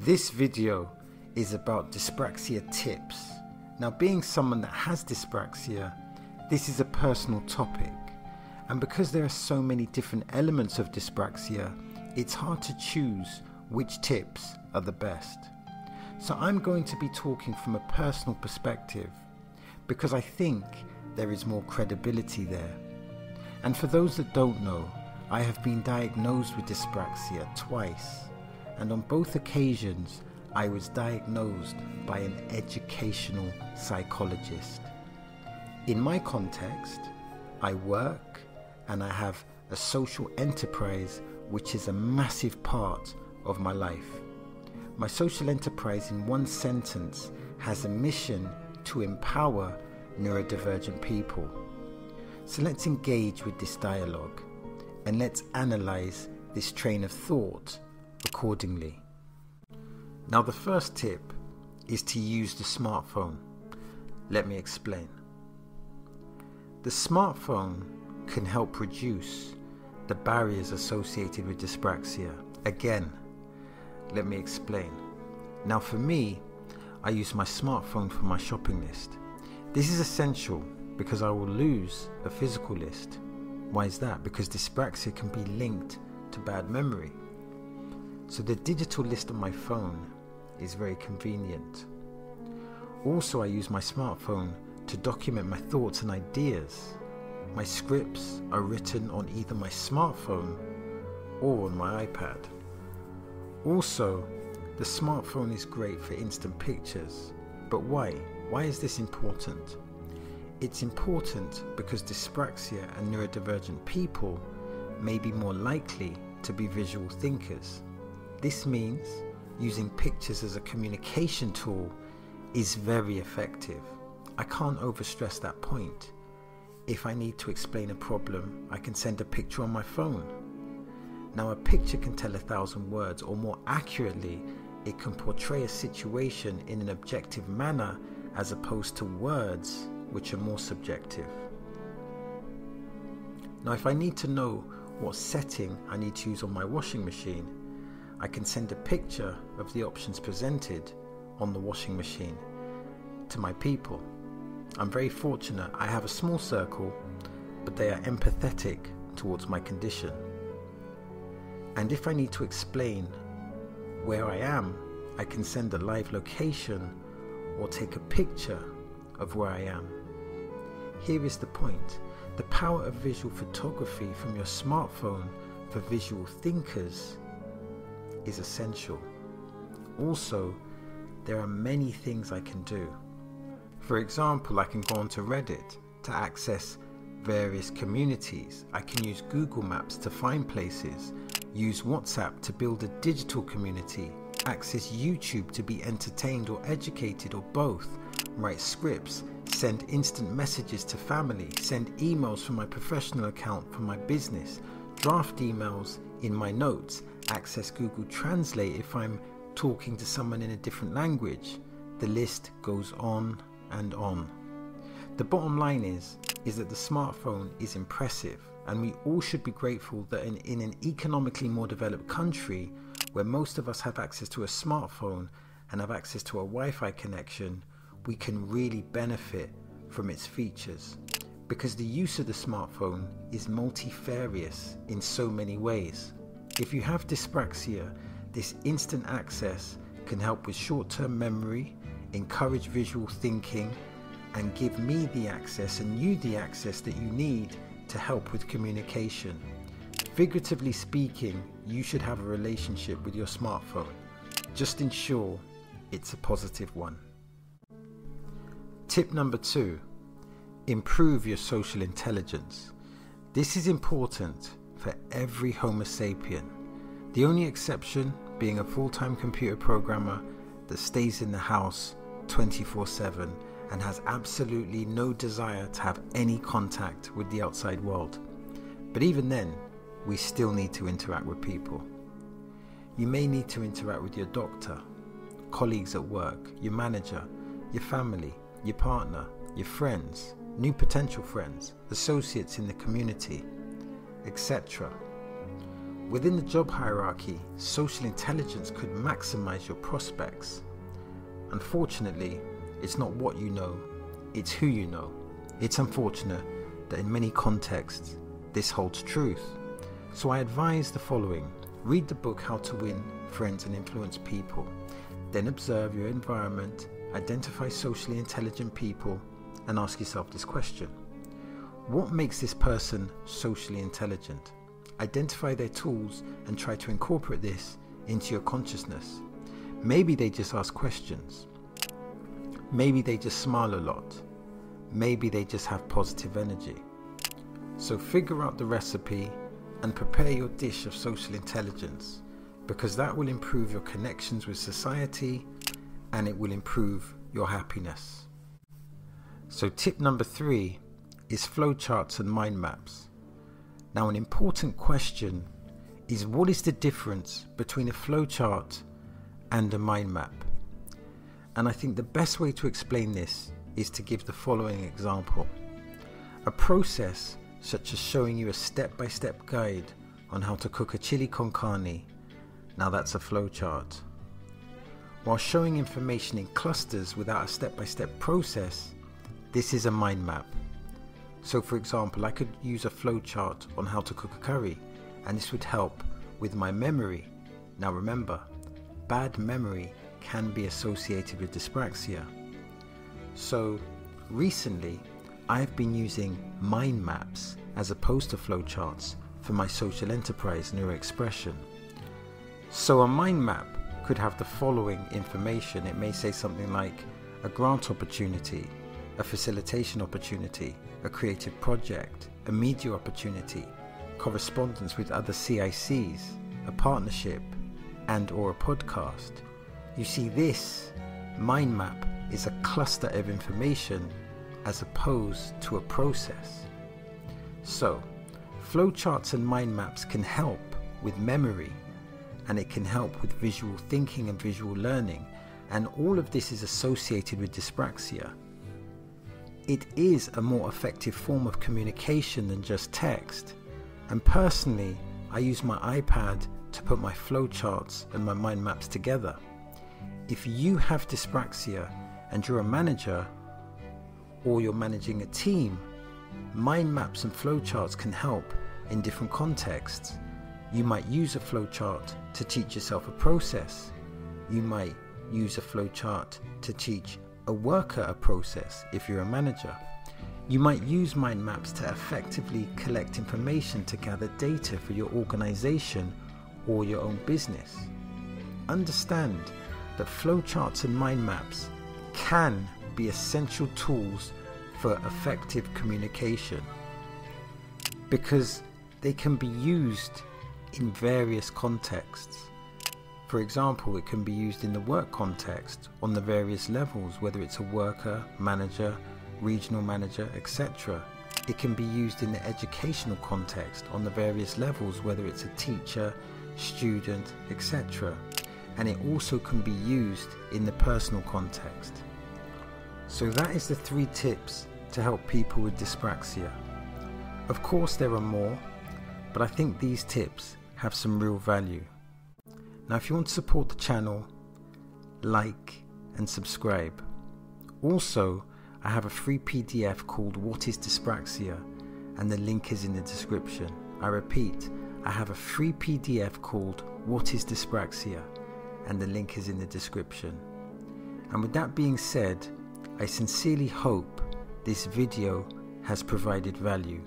This video is about dyspraxia tips. Now, being someone that has dyspraxia, this is a personal topic. And because there are so many different elements of dyspraxia, it's hard to choose which tips are the best. So I'm going to be talking from a personal perspective because I think there is more credibility there. And for those that don't know, I have been diagnosed with dyspraxia twice. And on both occasions, I was diagnosed by an educational psychologist. In my context, I work and I have a social enterprise which is a massive part of my life. My social enterprise, in one sentence, has a mission to empower neurodivergent people. So let's engage with this dialogue and let's analyze this train of thought accordingly. Now, the first tip is to use the smartphone. Let me explain. The smartphone can help reduce the barriers associated with dyspraxia. Again, let me explain. Now, for me, I use my smartphone for my shopping list. This is essential because I will lose a physical list. Why is that? Because dyspraxia can be linked to bad memory. So the digital list on my phone is very convenient. Also, I use my smartphone to document my thoughts and ideas. My scripts are written on either my smartphone or on my iPad. Also, the smartphone is great for instant pictures. But why? Why is this important? It's important because dyspraxia and neurodivergent people may be more likely to be visual thinkers. This means using pictures as a communication tool is very effective. I can't overstress that point. If I need to explain a problem, I can send a picture on my phone. Now, a picture can tell 1,000 words, or more accurately, it can portray a situation in an objective manner as opposed to words which are more subjective. Now, if I need to know what setting I need to use on my washing machine, I can send a picture of the options presented on the washing machine to my people. I'm very fortunate. I have a small circle, but they are empathetic towards my condition. And if I need to explain where I am, I can send a live location or take a picture of where I am. Here is the point. The power of visual photography from your smartphone for visual thinkers is essential. Also, there are many things I can do. For example, I can go onto Reddit to access various communities. I can use Google Maps to find places, use WhatsApp to build a digital community, access YouTube to be entertained or educated or both, write scripts, send instant messages to family, send emails from my professional account for my business, draft emails in my notes, access Google Translate if I'm talking to someone in a different language. The list goes on and on. The bottom line is that the smartphone is impressive, and we all should be grateful that in an economically more developed country where most of us have access to a smartphone and have access to a Wi-Fi connection, we can really benefit from its features, because the use of the smartphone is multifarious in so many ways. If you have dyspraxia, this instant access can help with short-term memory, encourage visual thinking, and give me the access and you the access that you need to help with communication. Figuratively speaking, you should have a relationship with your smartphone. Just ensure it's a positive one. Tip number 2, improve your social intelligence. This is important for every Homo sapien. The only exception being a full-time computer programmer that stays in the house 24/7 and has absolutely no desire to have any contact with the outside world. But even then, we still need to interact with people. You may need to interact with your doctor, colleagues at work, your manager, your family, your partner, your friends, new potential friends, associates in the community, etc. within the job hierarchy, social intelligence could maximize your prospects. Unfortunately, it's not what you know, it's who you know. It's unfortunate that in many contexts, this holds truth. So I advise the following. Read the book How to Win Friends and Influence People. Then observe your environment, identify socially intelligent people, and ask yourself this question. What makes this person socially intelligent? Identify their tools and try to incorporate this into your consciousness. Maybe they just ask questions. Maybe they just smile a lot. Maybe they just have positive energy. So figure out the recipe and prepare your dish of social intelligence, because that will improve your connections with society and it will improve your happiness. So tip number 3 is flowcharts and mind maps. Now, an important question is, what is the difference between a flowchart and a mind map? And I think the best way to explain this is to give the following example. A process such as showing you a step-by-step guide on how to cook a chili con carne, now that's a flowchart. While showing information in clusters without a step-by-step process, this is a mind map. So for example, I could use a flowchart on how to cook a curry, and this would help with my memory. Now remember, bad memory can be associated with dyspraxia. So recently, I've been using mind maps as opposed to flowcharts for my social enterprise neuroexpression. So a mind map could have the following information. It may say something like a grant opportunity, a facilitation opportunity, a creative project, a media opportunity, correspondence with other CICs, a partnership, and or a podcast. You see, this mind map is a cluster of information as opposed to a process. So, flowcharts and mind maps can help with memory, and it can help with visual thinking and visual learning, and all of this is associated with dyspraxia. It is a more effective form of communication than just text, and personally, I use my iPad to put my flowcharts and my mind maps together. If you have dyspraxia and you're a manager, or you're managing a team, mind maps and flowcharts can help in different contexts. You might use a flowchart to teach yourself a process. You might use a flowchart to teach a worker a process if you're a manager. You might use mind maps to effectively collect information to gather data for your organization or your own business. Understand that flowcharts and mind maps can be essential tools for effective communication, because they can be used in various contexts. For example, it can be used in the work context on the various levels, whether it's a worker, manager, regional manager, etc. It can be used in the educational context on the various levels, whether it's a teacher, student, etc. And it also can be used in the personal context. So that is the 3 tips to help people with dyspraxia. Of course there are more, but I think these tips have some real value. Now if you want to support the channel, like and subscribe. Also, I have a free PDF called What is Dyspraxia, and the link is in the description. I repeat, I have a free PDF called What is Dyspraxia, and the link is in the description. And with that being said, I sincerely hope this video has provided value.